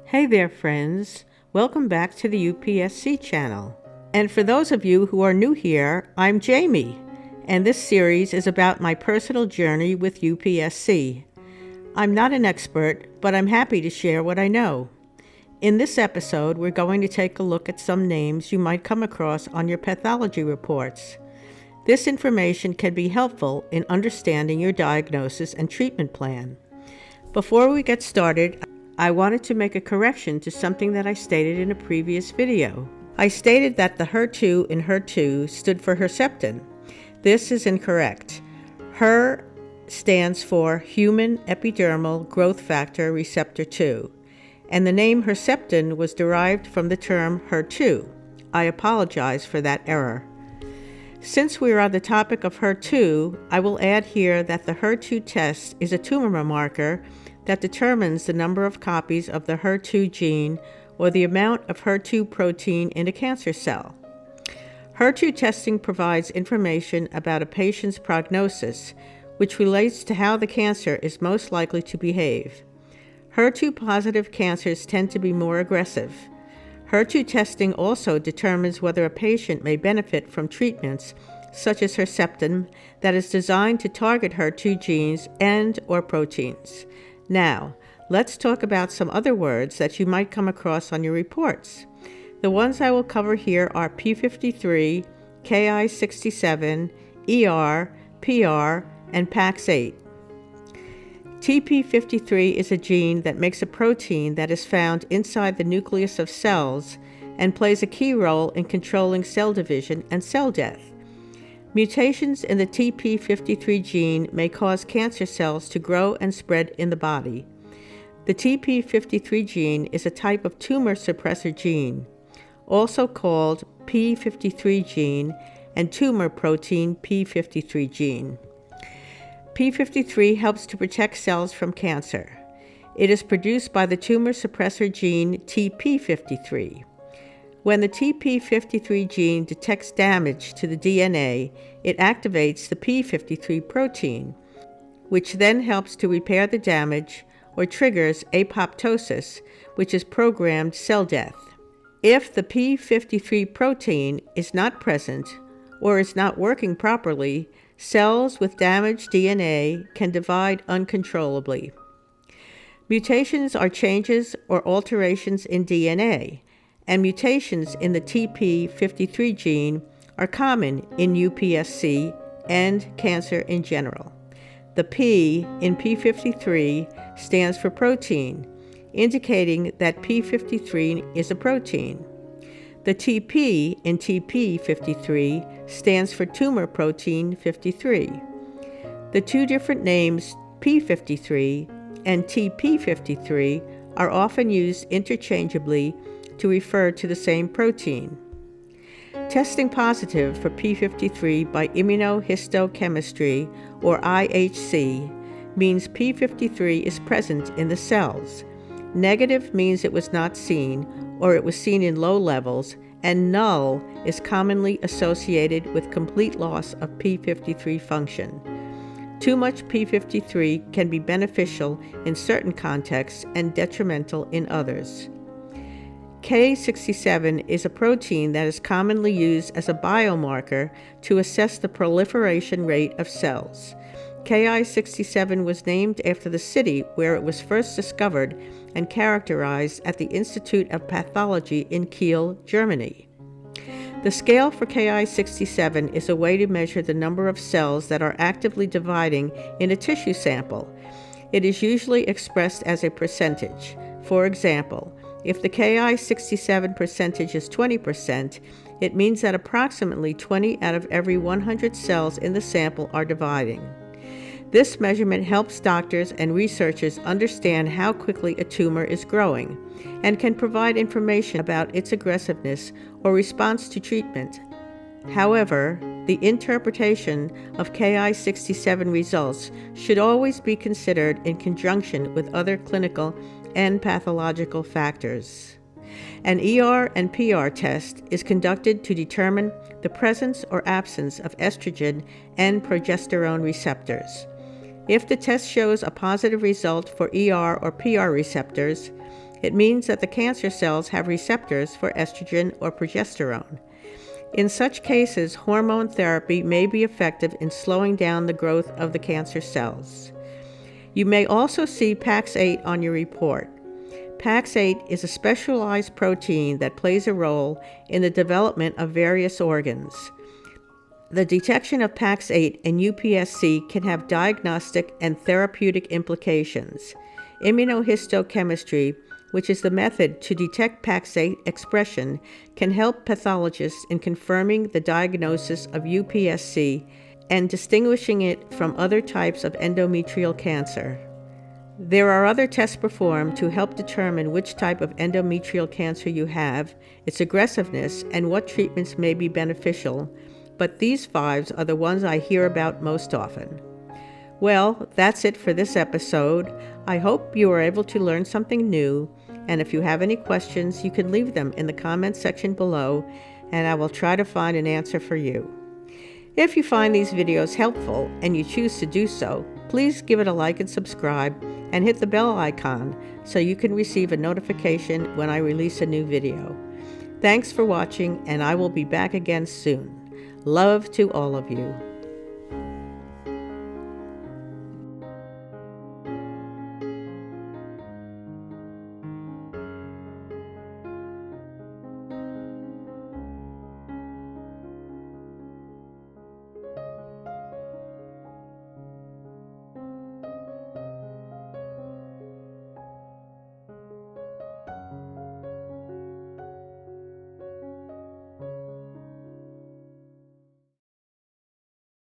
Hey there, friends. Welcome back to the UPSC channel. And for those of you who are new here, I'm Jamie, and this series is about my personal journey with UPSC. I'm not an expert, but I'm happy to share what I know. In this episode, we're going to take a look at some names you might come across on your pathology reports. This information can be helpful in understanding your diagnosis and treatment plan. Before we get started, I wanted to make a correction to something that I stated in a previous video. I stated that the HER2 in HER2 stood for Herceptin. This is incorrect. HER stands for Human Epidermal Growth Factor Receptor 2, and the name Herceptin was derived from the term HER2. I apologize for that error. Since we are on the topic of HER2, I will add here that the HER2 test is a tumor marker that determines the number of copies of the HER2 gene or the amount of HER2 protein in a cancer cell. HER2 testing provides information about a patient's prognosis, which relates to how the cancer is most likely to behave. HER2-positive cancers tend to be more aggressive. HER2 testing also determines whether a patient may benefit from treatments such as Herceptin that is designed to target HER2 genes and/or proteins. Now, let's talk about some other words that you might come across on your reports. The ones I will cover here are P53, Ki67, ER, PR, and PAX8. TP53 is a gene that makes a protein that is found inside the nucleus of cells and plays a key role in controlling cell division and cell death. Mutations in the TP53 gene may cause cancer cells to grow and spread in the body. The TP53 gene is a type of tumor suppressor gene, also called P53 gene and tumor protein P53 gene. P53 helps to protect cells from cancer. It is produced by the tumor suppressor gene TP53. When the TP53 gene detects damage to the DNA, it activates the P53 protein, which then helps to repair the damage or triggers apoptosis, which is programmed cell death. If the P53 protein is not present or is not working properly, cells with damaged DNA can divide uncontrollably. Mutations are changes or alterations in DNA, and mutations in the TP53 gene are common in UPSC and cancer in general. The P in P53 stands for protein, indicating that P53 is a protein. The TP in TP53 stands for tumor protein 53. The two different names P53 and TP53 are often used interchangeably to refer to the same protein. Testing positive for P53 by immunohistochemistry, or IHC, means P53 is present in the cells. Negative means it was not seen, or it was seen in low levels, and null is commonly associated with complete loss of P53 function. Too much P53 can be beneficial in certain contexts and detrimental in others. Ki67 is a protein that is commonly used as a biomarker to assess the proliferation rate of cells. Ki67 was named after the city where it was first discovered and characterized at the Institute of Pathology in Kiel, Germany. The scale for Ki67 is a way to measure the number of cells that are actively dividing in a tissue sample. It is usually expressed as a percentage. For example, if the Ki67 percentage is 20%, it means that approximately 20 out of every 100 cells in the sample are dividing. This measurement helps doctors and researchers understand how quickly a tumor is growing and can provide information about its aggressiveness or response to treatment. However, the interpretation of Ki67 results should always be considered in conjunction with other clinical and pathological factors. An ER and PR test is conducted to determine the presence or absence of estrogen and progesterone receptors. If the test shows a positive result for ER or PR receptors, It means that the cancer cells have receptors for estrogen or progesterone. In such cases, hormone therapy may be effective in slowing down the growth of the cancer cells. You may also see PAX8 on your report. PAX8 is a specialized protein that plays a role in the development of various organs. The detection of PAX8 in UPSC can have diagnostic and therapeutic implications. Immunohistochemistry, which is the method to detect PAX8 expression, can help pathologists in confirming the diagnosis of UPSC and distinguishing it from other types of endometrial cancer. There are other tests performed to help determine which type of endometrial cancer you have, its aggressiveness, and what treatments may be beneficial, but these 5 are the ones I hear about most often. Well, that's it for this episode. I hope you were able to learn something new, and if you have any questions, you can leave them in the comments section below, and I will try to find an answer for you. If you find these videos helpful and you choose to do so, please give it a like and subscribe, and hit the bell icon so you can receive a notification when I release a new video. Thanks for watching, and I will be back again soon. Love to all of you.